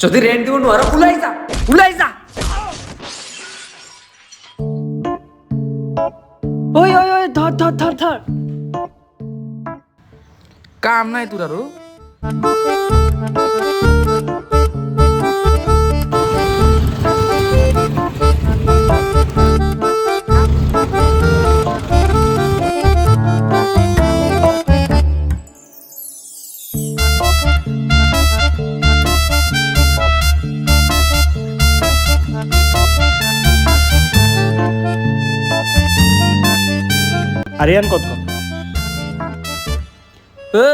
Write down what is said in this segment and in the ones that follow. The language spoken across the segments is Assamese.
যদি ৰেণ্ট দিব নোৱাৰ ওলাই যা ওলাই যা ঐ ঐ ঐ ধৰ ধৰ ধৰ ধৰ কাম নাই তোৰ আৰু আৰিয়ান ক'ত গ'ল? ঐ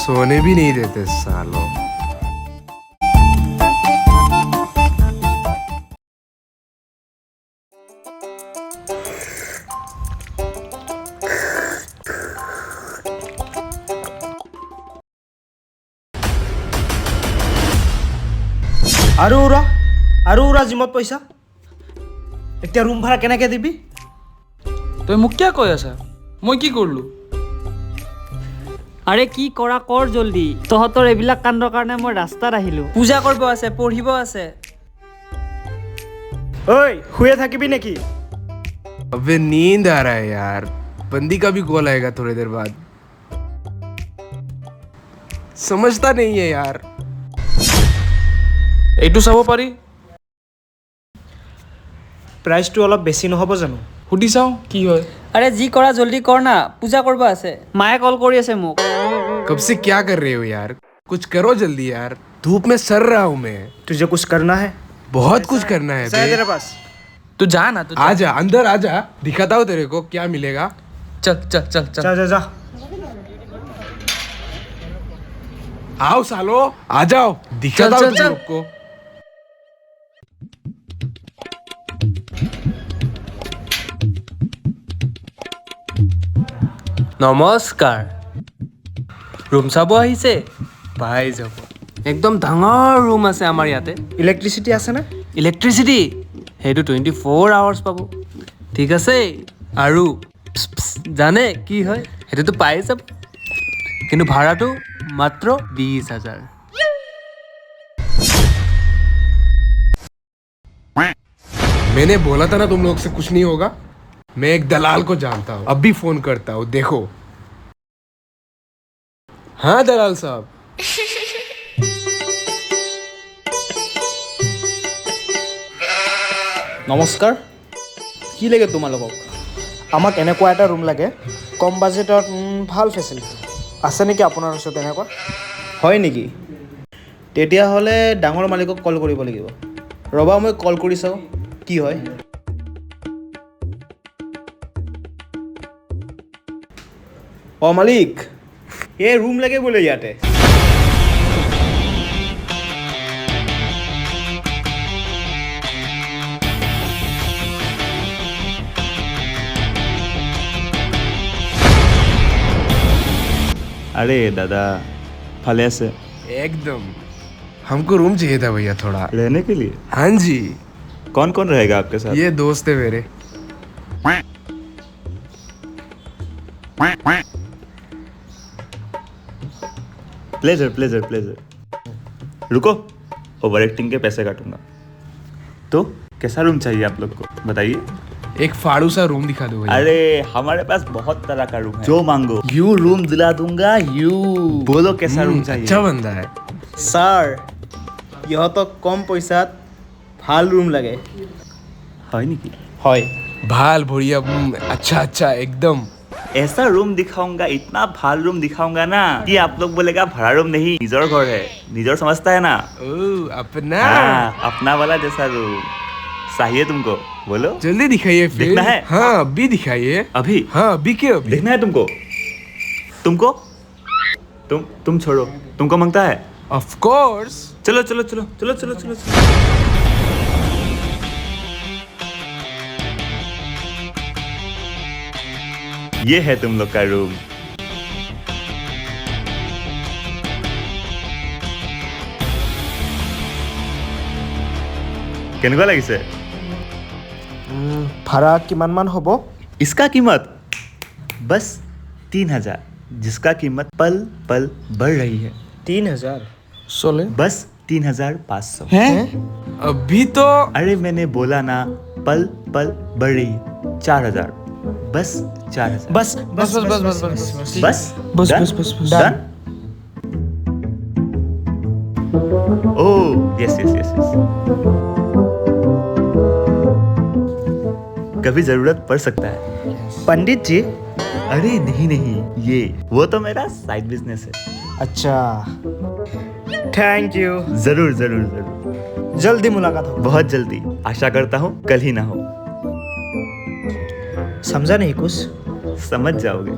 सोने भी नहीं देते सालों। আৰু উৰা জিমত পইচা এতিয়া ৰুম ভাড়া কেনেকৈ দিবি? তই মোক কিয় কৈ আছা মই কি কৰিলোঁ আৰে কি কৰা কৰ জলদি তহঁতৰ এইবিলাক কাণ্ডৰ কাৰণে মই ৰাস্তাত আহিলোঁ পূজা কৰিব আছে পঢ়িব আছে ঐ শুয়ে থাকিবি নেকি? अबे नींद आ रहा है यार बंदी का भी कॉल आएगा थोड़ी देर बाद समझता नहीं है यार এইটো চাব পাৰি প্ৰাইচটো অলপ বেছি নহ'ব জানো? সুধি চাওঁ কি হয় আৰে যি কৰা জলদি কৰ না পূজা কৰিব আছে মায়ে কল কৰি আছে মোক कब से क्या कर रहे हो यार कुछ करो जल्दी यार धूप में सड़ रहा हूँ मैं तुझे कुछ करना है? बहुत कुछ करना है है बे। तेरे पास? तू जा ना तू आजा अंदर आजा दिखाता हूँ तेरे को क्या मिलेगा चल चल चल चल जा जा जा आओ सालो आ जाओ दिखाता चल, हूँ चल, तुम लोग को নমস্কাৰ ৰুম চাব আহিছে পাই যাব একদম ডাঙৰ ৰুম আছে আমাৰ ইয়াতে ইলেক্ট্ৰিচিটি আছেনে? ইলেক্ট্ৰিচিটি সেইটো 24 আৱাৰ্ছ পাব ঠিক আছে আৰু জানে কি হয় সেইটোতো পাই যাব কিন্তু ভাড়াটো মাত্ৰ 20,000 मैंने बोला था ना तुम लोग से कुछ नहीं होगा मैं एक दलाल को जानता हूँ अभी फोन करता हूँ देखो हाँ दलाल साहब নমস্কাৰ কি লাগে তোমালোকক? আমাক এনেকুৱা এটা ৰুম লাগে কম বাজেটত ভাল ফেচিলিটি আছে নেকি আপোনাৰ ওচৰত এনেকুৱা? হয় নেকি? তেতিয়াহ'লে ডাঙৰ মালিকক কল কৰিব লাগিব ৰ'বা মই কল কৰি চাওঁ কি হয় অঁ মালিক এই ৰুম লাগে বোলে ইয়াতে अरे दादा फले से एकदम हमको रूम चाहिए था भैया थोड़ा रहने के लिए हाँ जी कौन कौन रहेगा आपके साथ? ये दोस्त है मेरे प्लेजर प्लेजर प्लेजर रुको ओवर एक्टिंग के पैसे काटूंगा तो कैसा रूम चाहिए आप लोग को बताइए एक फाड़ू सा रूम दिखा दो भैया अरे हमारे पास बहुत तरह का रूम है जो मांगो यू रूम दिला दूंगा यू बोलो कैसा रूम चाहिए अच्छा बंदा है ছাৰ ইহঁতক কম পইচাত ভাল ৰুম লাগে है निकी হয় भाल भोड़िया अच्छा अच्छा एकदम ऐसा रूम दिखाऊंगा इतना भाल रूम दिखाऊंगा ना कि आप लोग बोलेगा भाड़ा रूम नहीं निजर घर है निजर समझता है ना ओ अपना हाँ अपना वाला जैसा रूम चाहिए तुमको बोलो जल्दी दिखाइए फिर देखना है? हाँ अभी दिखाइए अभी हाँ अभी के अभी देखना है तुमको तुमको तुम छोड़ो तुमको मांगता है ऑफ कोर्स चलो चलो चलो चलो चलो चलो, चलो। ये है तुम लोग का रूम কেনেকুৱা লাগিছে ভাড়া কিমানমান হ'ব? इसका कीमत बस 3,000 जिसका कीमत पल पल बढ़ रही है 3,000 16 बस 3,500। हैं अभी तो अरे मैंने बोला ना, पल पल बढ़ रही है। 4,000, बस 4,000। बस बस बस बस बस बस बस बस बस Done? बस बस बस Done? Oh yes yes yes yes, कभी जरूरत पड़ सकता है। पंडित जी। अरे नहीं नहीं, ये वो तो मेरा साइड बिजनेस है। अच्छा, थैंक यू। जरूर जरूर जरूर, जल्दी मुलाकात हो। बहुत जल्दी। आशा करता हूँ कल ही ना हो। समझा नहीं कुछ? समझ जाओगे।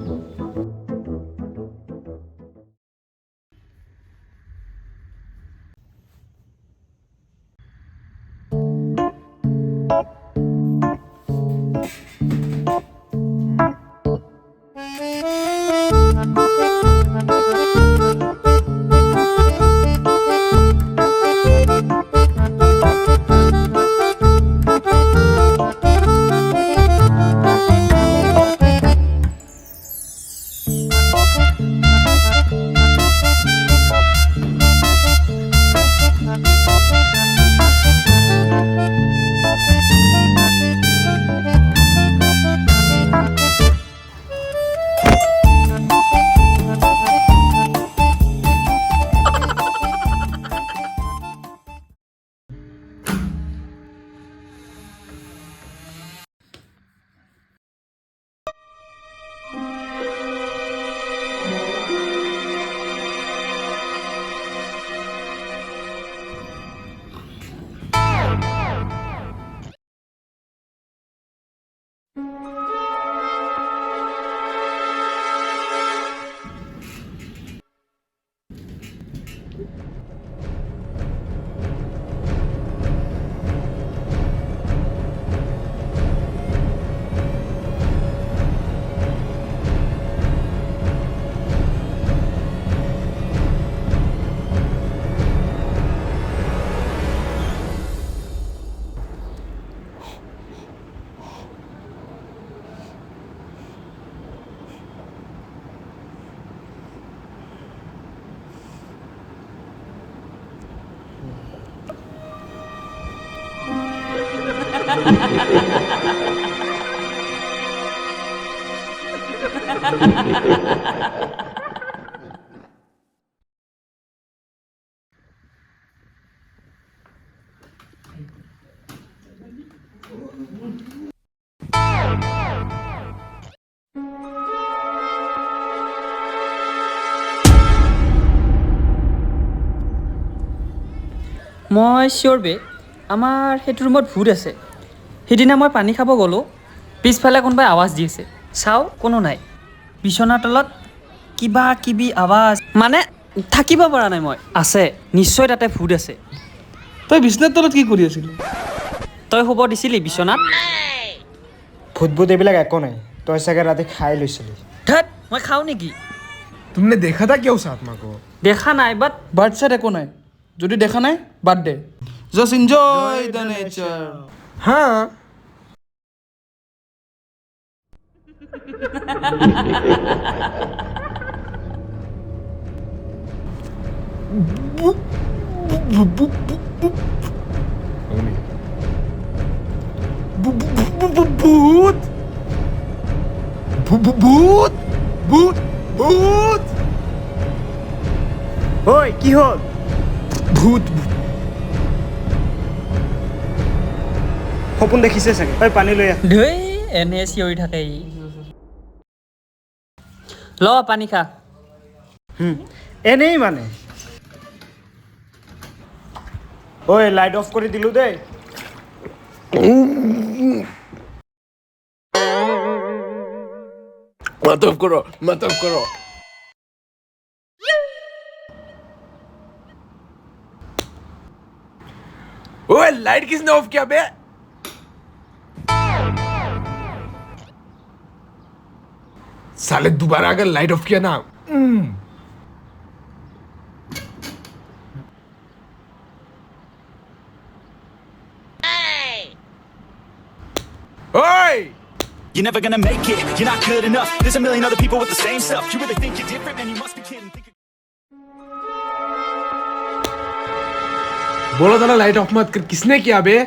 মই চিয়'ৰ বে আমাৰ সেইটো ৰুমত ভূত আছে। সিদিনা মই পানী খাব গ'লোঁ, পিছফালে কোনোবাই আৱাজ দি আছে, চাওঁ কোনো নাই। বিচনাৰ তলত কিবা কিবি আৱাজ, মানে থাকিব পৰা নাই মই। আছে, নিশ্চয় তাতে ভূত আছে। তই বিছনাৰ তলত কি কৰি আছিলি? তই শুব দিছিলি বিচনাত? ভূত এইবিলাক একো নাই, তই চাগে ৰাতি খাই লৈছিলি। ধেত, মই খাওঁ নেকি? तुमने देखा था क्या उस आत्मा को? দেখা নাই, বাট বাট চাইড একো নাই, যদি দেখা নাই বাদ দে। Just enjoy the nature. हाँ भूत भूत भूत भूत ঐ কি হ'ল? भूत সপোন দেখিছে চাগে। ঐ পানী লৈ আহ। ধেই এনে চিঞৰি থাকে ই। ল পানী খা। এনেই মানে। ঐ লাইট অফ কৰি দিলোঁ দেই। मत ऑफ करो, मत ऑफ करो। ओए लाइट किसने ऑफ किया बे? साले दोबारा अगर लाइट ऑफ किया ना ओए You're never gonna make it, you're not good enough. There's a million other people with the same stuff. You really think you're different, man, you must be kidding. बोला था ना लाइट ऑफ मत कर, किसने किया बे?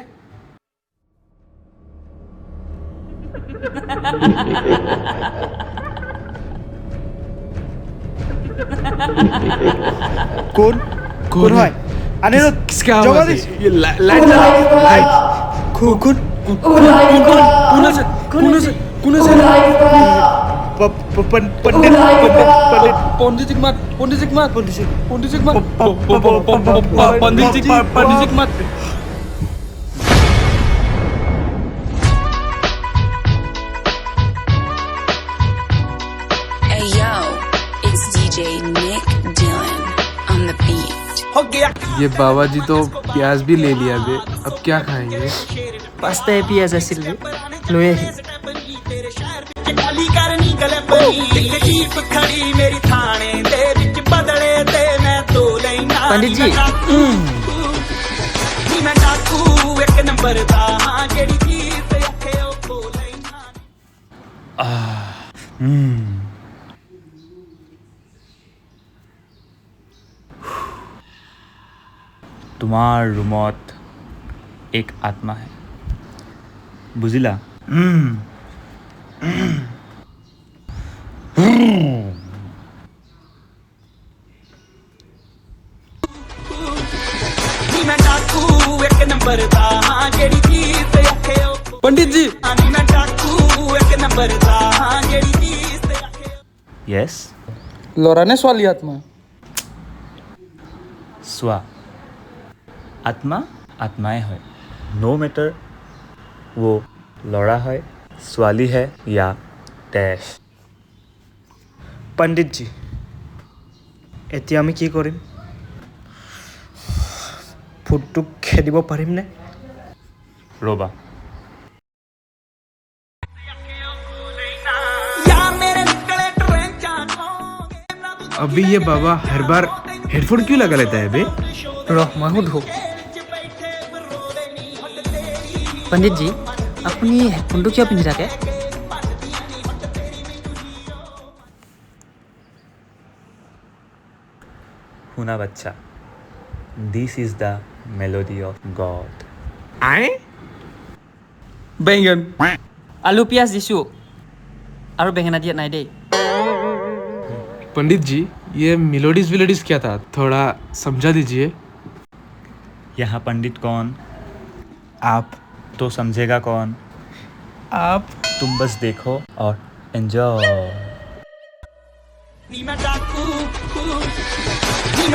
কোন কোন হয় অনিৰুদ্ধ किसके आवाज জগদীশ है? ये लाइट लाइट কোন কোন पंडित पंडित जी मत पंडित जी मत पंडित जी मत पंडित जी मत Hey yo, it's DJ Nick Dillon on the beat. ये बाबा जी तो प्याज भी ले लिया बे, अब क्या खाएंगे? পাঁচটাই পিঁয়াজ আছিল বে লৈ আহি ਗਾਲੀ ਕਰਨੀ ਗਲਪਨੀ ਜੀਪ ਖੜੀ ਮੇਰੀ ਥਾਣੇ ਦੇ ਵਿੱਚ ਬਦਲੇ ਤੇ ਮੈਂ ਦੋ ਲੈਣਾ ਪੰਡਿਤ ਜੀ ਜੀ ਮੈਂ ਡਾਕੂ ਇੱਕ ਨੰਬਰ ਦਾ ਹਾਂ ਜਿਹੜੀ ਚੀਜ਼ ਅੱਖੇ ਉਹ ਖੋ ਲੈਣਾ তোমাৰ ৰুমত এক আত্মা है বুজিলা ਜੀ ਮੈਂ ਡਾਕੂ ਇੱਕ ਨੰਬਰ ਦਾ ਹਾਂ ਜਿਹੜੀ ਚੀਜ਼ ਅੱਖੇ ਉਹ पंडित जी ਜੀ ਮੈਂ ਡਾਕੂ ਇੱਕ ਨੰਬਰ ਦਾ ਹਾਂ ਜਿਹੜੀ ਚੀਜ਼ ਅੱਖੇ য়েছ ল'ৰা নে ছোৱালী আত্মা চোৱা আত্মা আত্মাই হয় নো মেটাৰ वो ল'ৰা হয় ছোৱালী হে या ডেশ পণ্ডিতজী এতিয়া আমি কি কৰিম ফুডটোক খেদিব পাৰিমনে ৰ'বা ਯਾਰ ਮੇਰੇ ਨਿਕਲੇ ਟ੍ਰੈਂਚਾਂ ਤੋਂ अभी ये बाबा हर बार हेडफोन क्यों लगा लेता है बे? ৰহ মই সোধো পণ্ডিতজী আপুনি হেডফোনটো কিয় পিন্ধি থাকে শুনা বাচ্চা this is the melody of god आए? বেঙেন আলু পিঁয়াজ দিছোঁ আৰু বেঙেনা দিয়া নাই দেই पंडित जी ये मिलोडीज विलोडीज क्या था, थोड़ा समझा दीजिए. यहाँ पंडित कौन आप तो समझेगा कौन आप तुम बस देखो और एंजॉय ਨੀ ਮੈਂ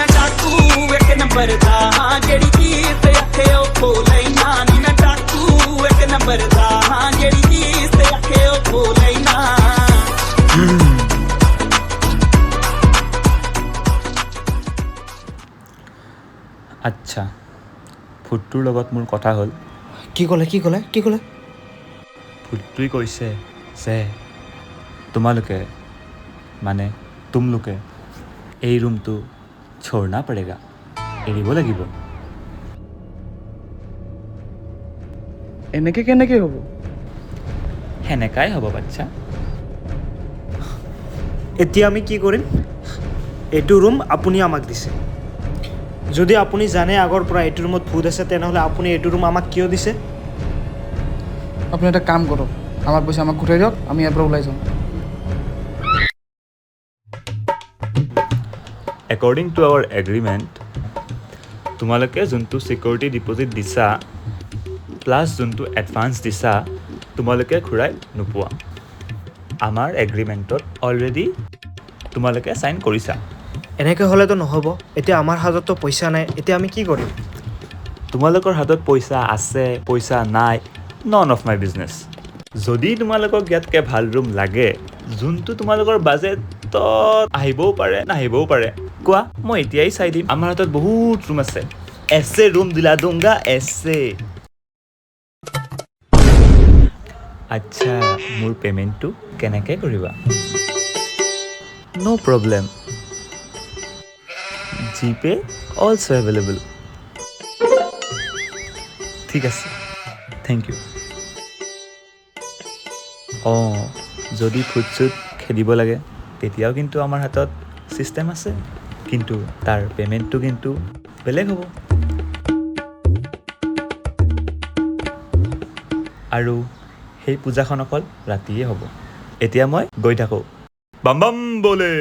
ਡਾਕੂ ਇੱਕ ਨੰਬਰ ਦਾ ਹਾਂ ਜਿਹੜੀ ਚੀਜ਼ ਅੱਖੇ ਉਹ ਖੋ ਲੈਣਾ ਨੀ ਮੈਂ ਡਾਕੂ ਇੱਕ ਨੰਬਰ ਦਾ ਹਾਂ ਜਿਹੜੀ ਚੀਜ਼ ਅੱਖੇ ਉਹ ਖੋ ਲੈਣਾ আচ্ছা ফুটটোৰ লগত মোৰ কথা হ'ল কি ক'লে কি ক'লে কি ক'লে ফুটটোই কৈছে যে তোমালোকে মানে তুমলোকে এই ৰুমটো छोड़ना पड़ेगा এৰিব লাগিব এনেকে কেনেকে হ'ব সেনেকাই হ'ব বাচ্চা এতিয়া আমি কি কৰিম এইটো ৰুম আপুনি আমাক দিছে যদি আপুনি জানে আগৰ পৰা এইটো ৰুমত ভূত আছে তেনেহ'লে আপুনি এইটো ৰুম আমাক কিয় দিছে আপুনি এটা কাম কৰক আমাৰ পইচা আমাক ঘূৰাই দিয়ক আমি ইয়াৰ পৰা ওলাই যাওঁ একৰ্ডিং টু আৱাৰ এগ্ৰিমেণ্ট তোমালোকে যোনটো ছিকিউৰিটি ডিপ'জিট দিছা প্লাছ যোনটো এডভান্স দিছা তোমালোকে ঘূৰাই নোপোৱা আমাৰ এগ্ৰিমেণ্টত অলৰেডি তোমালোকে চাইন কৰিছা এনেকৈ হ'লেতো নহ'ব এতিয়া আমাৰ হাতততো পইচা নাই এতিয়া আমি কি কৰিম তোমালোকৰ হাতত পইচা আছে পইচা নাই নন অফ মাই বিজনেছ যদি তোমালোকক ইয়াতকৈ ভাল ৰুম লাগে যোনটো তোমালোকৰ বাজেটত আহিবও পাৰে নাহিবও পাৰে কোৱা মই এতিয়াই চাই দিম আমাৰ হাতত বহুত ৰুম আছে এছে ৰুম দিলা দুংগা এছে আচ্ছা মোৰ পে'মেণ্টটো কেনেকৈ কৰিবা ন' প্ৰব্লেম জিপে অলছ' এভেইলেবল ঠিক আছে থেংক ইউ অঁ যদি ফুড চুড খেদিব লাগে তেতিয়াও কিন্তু আমাৰ হাতত ছিষ্টেম আছে কিন্তু তাৰ পে'মেণ্টটো কিন্তু বেলেগ হ'ব আৰু সেই পূজাখন অকল ৰাতিয়ে হ'ব এতিয়া মই গৈ থাকোঁ বাম বাম বলে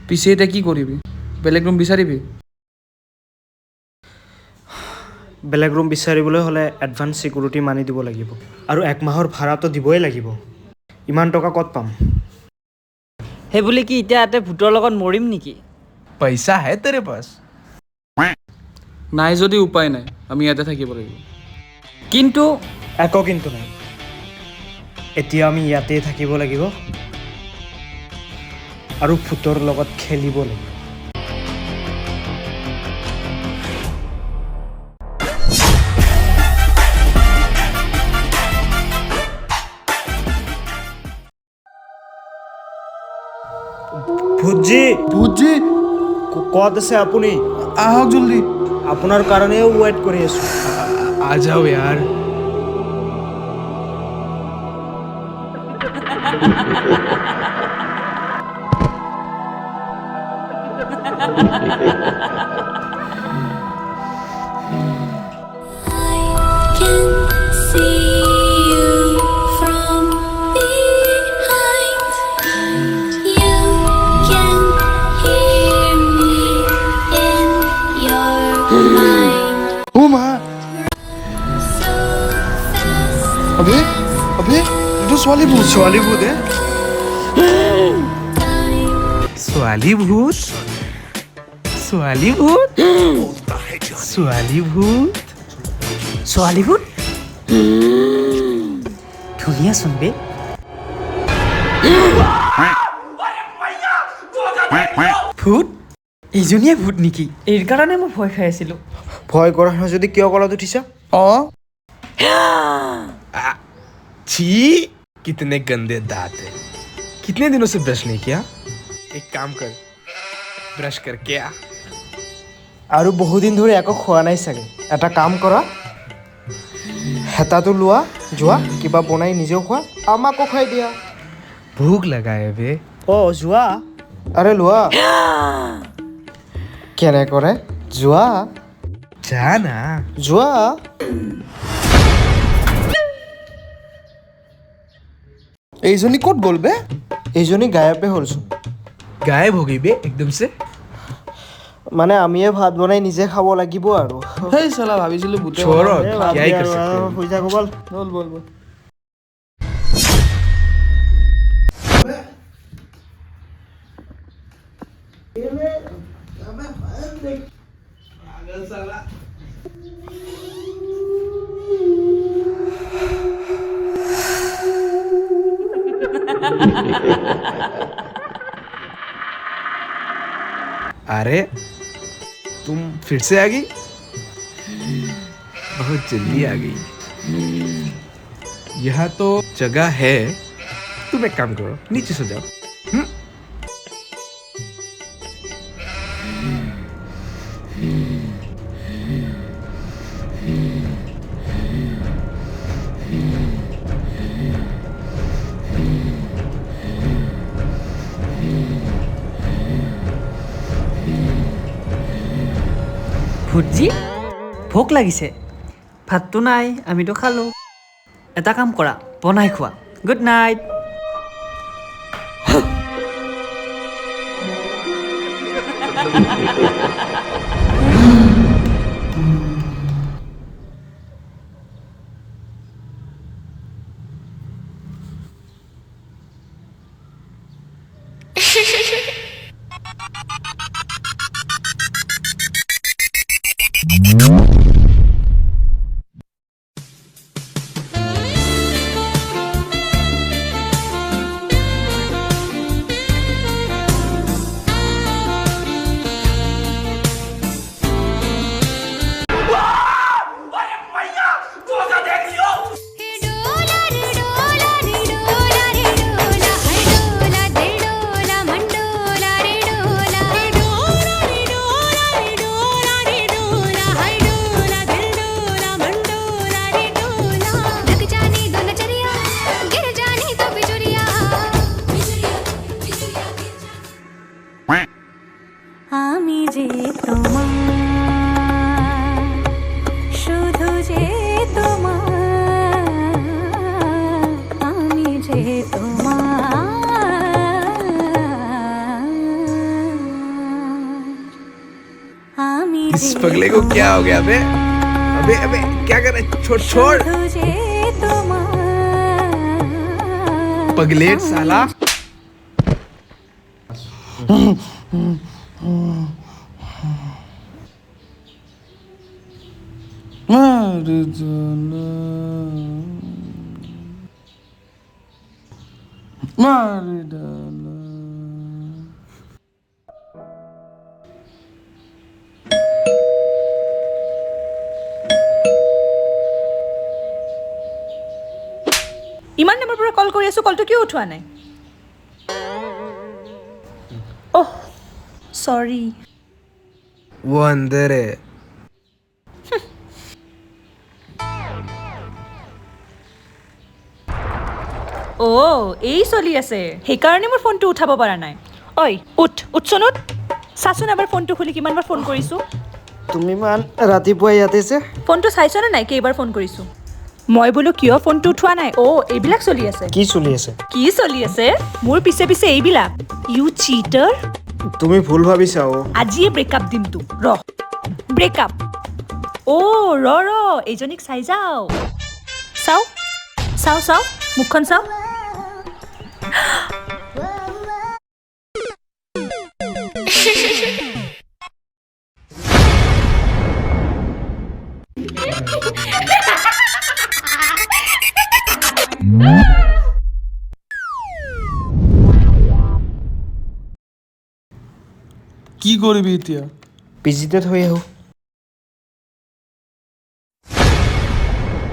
পিছে এতিয়া কি কৰিবি বেলেগ ৰুম বিচাৰিবি বেলেগ ৰুম বিচাৰিবলৈ হ'লে এডভান্স চিকিউৰিটি মানি দিব লাগিব আৰু 1 মাহৰ ভাড়াটো দিবই লাগিব ইমান টকা ক'ত পাম সেই বুলি কি এতিয়া ইয়াতে ভূতৰ লগত মৰিম নেকি पैसा है तेरे पास নাই যদি উপায় নাই আমি ইয়াতে থাকিব লাগিব কিন্তু একো কিন্তু নাই এতিয়া আমি ইয়াতেই থাকিব লাগিব আৰু ভূতৰ লগত খেলিব লাগিব ভূতজি ভূতজি ক'ত আছে আপুনি আহক জলদি আপোনাৰ কাৰণেও ৱেইট কৰি আছোঁ आ जाओ यार Can see you from behind. You can hear me in your mind. ओ माँ So fast. अबे अबे ये तो स्वाली भूत है स्वाली भूत स्वाली भूत स्वाली भूत ছোৱালীবোৰ ধুনীয়া চোন বে ভূত এইজনীয়ে ভূত নেকি এই কাৰণে মই ভয় খাই আছিলোঁ ভয় কৰা নহয় যদি কিয় কলত উঠিছা অঁ छी कितने गंदे दांत है कितने दिनों से ब्रश नहीं किया एक काम कर ब्रश कर क्या আৰু বহুদিন ধৰি একো খোৱা নাই চাগে এটা কাম কৰা হেতাটো লোৱা যোৱা কিবা বনাই নিজেও খোৱা আমাকো খুৱাই দিয়া भूख लगा है बे অঁ যোৱা আৰে লোৱা কেনে কৰে যোৱা जाना যোৱা এইজনী ক'ত গ'ল বে এইজনী গায়বে হ'লচোন गायब हो गई बे एकदम से মানে আমিয়ে ভাত বনাই নিজে খাব লাগিব আৰু সেই চালা ভাবিছিলোঁ ভূতে छोड़ो এ, বাদ क्या ही দিয়া कर আৰু, सकते हैं শুই থাকো বল বল বল বল अरे तुम फिर से आ गई बहुत जल्दी आ गई यहाँ तो जगह है तुम एक काम करो नीचे से जाओ ভূতজি ভোক লাগিছে ভাতটো নাই আমিতো খালোঁ এটা কাম কৰা বনাই খোৱা গুড নাইট पगले को क्या हो गया बे? अबे अबे क्या कर रहा है? छोड़ छोड़ पगलेट साला। ইমান টাইমৰ পৰা কল কৰি আছো, কলটো কিয় উঠোৱা নাই? অহ সৰি। वो अंदर है। এই চলি আছে, সেইকাৰণে মোৰ ফোনটো উঠাব পৰা নাই। ঐ উঠচোন উঠ, চাচোন এবাৰ ফোনটো খুলি কিমানবাৰ ফোন কৰিছোঁ। তুমি ইমান ৰাতিপুৱা ইয়াতে যে ফোনটো চাইছনে নাই কেইবাৰ ফোন কৰিছোঁ? মই বোলো কিয় ফোনটো উঠোৱা নাই? এইবিলাক চলি আছে। কি চলি আছে? কি চলি আছে? মোৰ পিছে পিছে এইবিলাক। ইউ চিটাৰ। তুমি ভুল ভাবিছা। আজিয়ে ব্ৰেকআপ দিম তো। ব্ৰেকআপ। ৰ এইজনীক চাই যাও। চাও চাও চাও, মুখখন চাও। কি কৰিবি এতিয়া? পিজিতে থৈ আহো।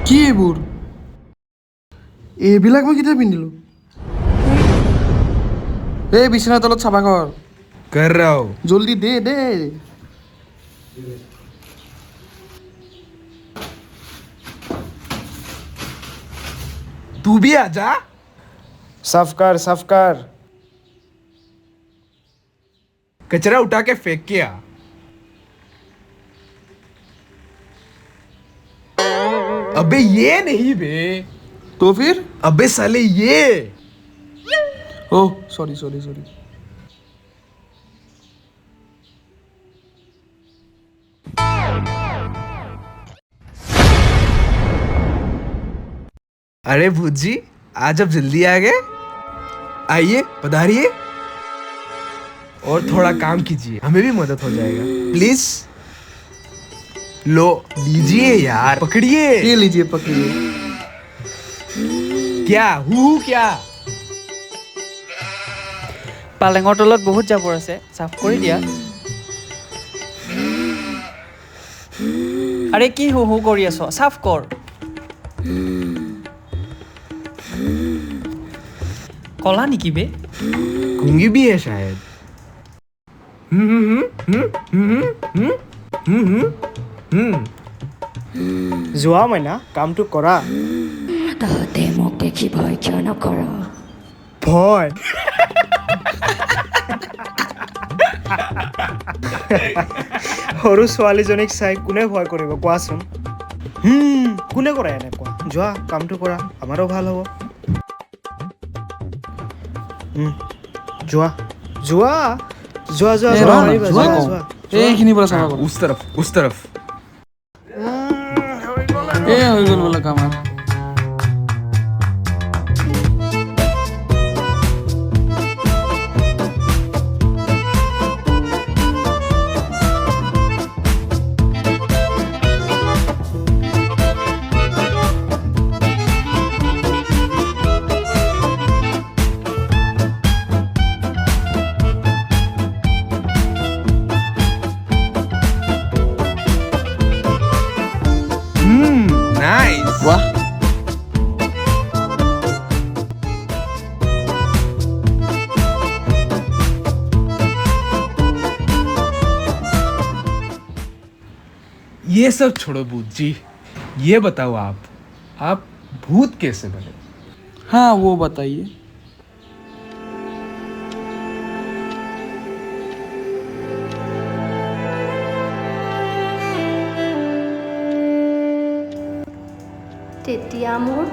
কি এইবোৰ? এইবিলাক মই কেতিয়া পিন্ধিলোঁ? এই বিচনাৰ তলত চাফা কৰ। कर रहा हूँ। জলদি দে দে। तू भी आजा। साफ कर। कचरा उठा के फेंक के आ। अबे ये नहीं बे। तो फिर? अबे साले ये। Oh sorry. अरे भूत जी, आज आप जल्दी आ गए। आइए पधारिए और थोड़ा काम कीजिए, हमें भी मदद हो जाएगा। प्लीज लो लीजिए यार, पकड़िए। ये लीजिए पकड़िए। क्या क्या? পালেঙৰ তলত বহুত জাবৰ আছে, চাফ কৰি দিয়া। আৰে কি হু কৰি আছ? চাফ কৰ। কলা নেকি বে? गूंगी भी है शायद। যোৱা মাইনা, কামটো কৰা। তহঁতে মোক দেখি ভয় কিয় নকৰ? ভয়? সৰু ছোৱালীজনীক চাই কোনে ভয় কৰিব কোৱাচোন? কোনে কৰে এনেকুৱা? যোৱা কামটো কৰা, আমাৰো ভাল হ'ব। যোৱা। এইখিনিৰ পৰা চাফা কৰ। उस तरफ। হৈ গ'ল বোলে কাম। नाइस। वाह। ये सब छोड़ो भूत जी, ये बताओ आप भूत कैसे बने? हाँ वो बताइए। তেতিয়া মোৰ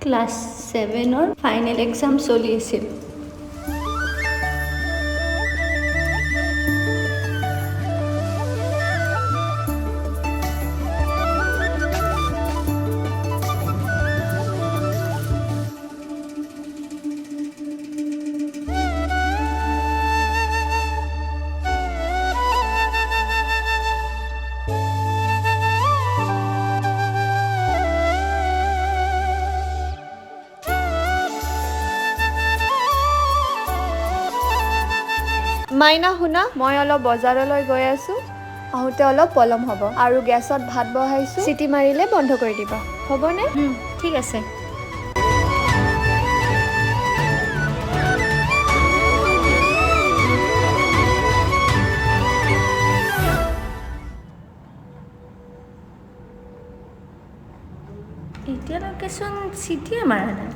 ক্লাছ 7ৰ ফাইনেল এক্সাম চলি আছিল। মাইনা শুনা, মই অলপ বজাৰলৈ গৈ আছোঁ। আহোঁতে অলপ পলম হ'ব আৰু গেছত ভাত বহাইছোঁ, চিটি মাৰিলে বন্ধ কৰি দিবা, হ'বনে? ঠিক আছে। এতিয়ালৈকেচোন চিটিয়ে মাৰা নাই।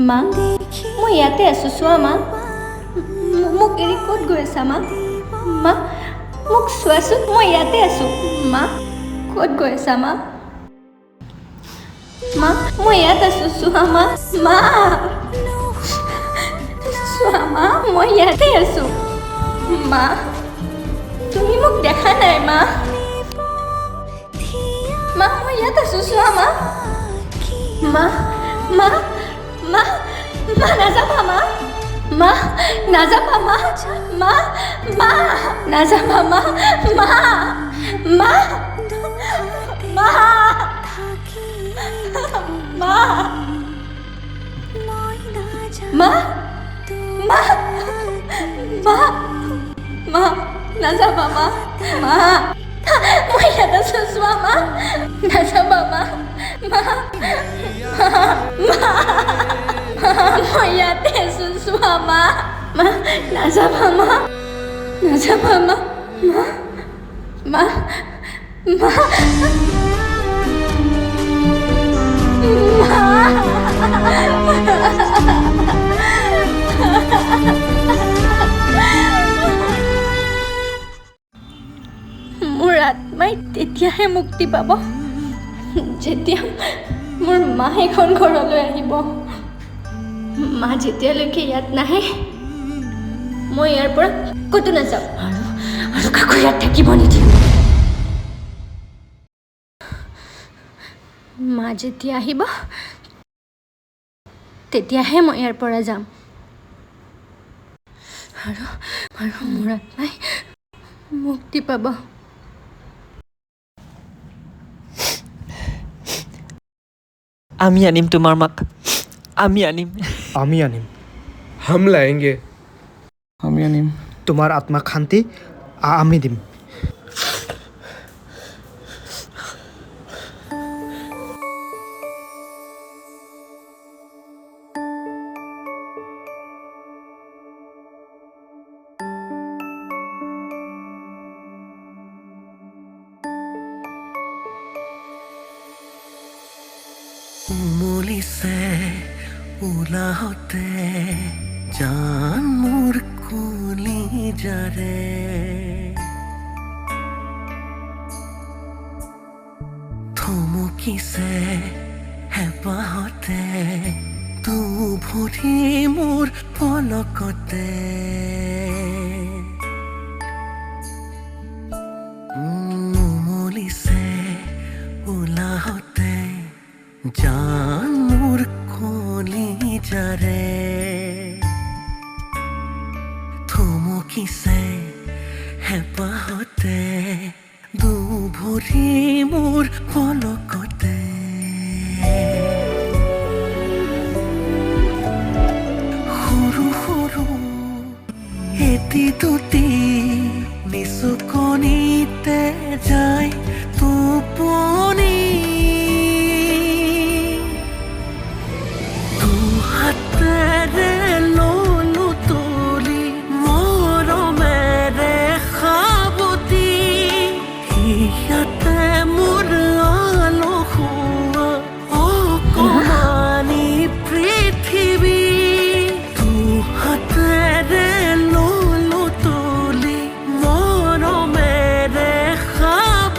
মা, মই ইয়াতে আছোঁ, চোৱা মা। মোক এৰি ক'ত গৈ আছা মা? মা, মোক চোৱাচোন, মই ইয়াতে আছোঁ। মা, ক'ত গৈ আছা মা? মা, মই ইয়াত আছোঁ, চোৱা মা। মা, চোৱা মা, মই ইয়াতে আছোঁ। মা, তুমি মোক দেখা নাই মা? মা, মই ইয়াত আছোঁ, চোৱা মা। মা, মা, মা, মা নাযাবা মা। মা, নাযাবা মা। মা, মা, নাযাবা মা। মা, মা, মা, মা, মা, মা, মা, মা, নাযাবা মা। মা, মই ইয়াত আছোঁ, চোৱা মা। নাযাবা মা। মা, মা, মই ইয়াতে আছোঁ, চোৱা মা। মা, নাযাবা মা। নাযাবা মা। মা, মা, মোৰ আত্মাই তেতিয়াহে মুক্তি পাব যেতিয়া মোৰ মা এখন ঘৰলৈ আহিব। মা যেতিয়ালৈকে ইয়াত নাহে, মই ইয়াৰ পৰা ক'তো নাযাওঁ আৰু কাকো ইয়াত থাকিব নিদিওঁ। মা যেতিয়া আহিব, তেতিয়াহে মই ইয়াৰ পৰা যাম আৰু মোৰ আত্মাই মুক্তি পাব। আমি আনিম তোমাৰ মাক, আমি আনিম। আমি আনিম। हम लाएंगे। আমি আনিম। তোমাৰ আত্মাক শান্তি আমি দিম। উমলিছে ওলাহতে জান মোৰ কুলি যাৰে থমকিছে হেঁপাহতে তু ভৰি মোৰ পলকতে উমলিছে ওলাহতে জান মোৰ কলি যাৰে থমকিছে হেঁপাহতে দুভৰি মোৰ পলকতে সৰু সৰু এটি দুটি নিচুকনিতে যায় টোপনি হাতেৰে ললো তুলি মৰমেৰে সাবতি ইয়াতে মোৰ আলসুৱা অকমানি পৃথিৱী তু হাতেৰে ললো তুলি মৰমেৰে সাবতি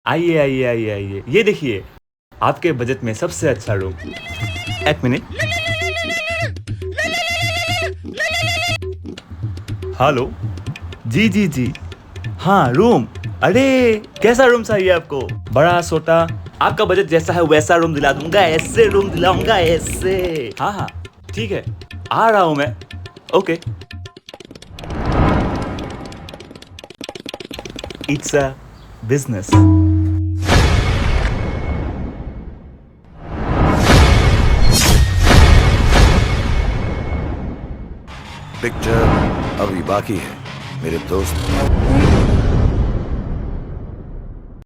आइए आइए आइए आइए, ये देखिए आपके बजट में सबसे अच्छा रूम। एक मिनट। हेलो, जी जी जी, हाँ रूम। अरे कैसा रूम चाहिए आपको? बड़ा छोटा, आपका बजट जैसा है वैसा रूम दिला दूंगा, ऐसे रूम दिलाऊंगा ऐसे। हाँ हाँ ठीक है, आ रहा हूं मैं। Okay. It's a business. Picture अभी बाकी है मेरे दोस्त।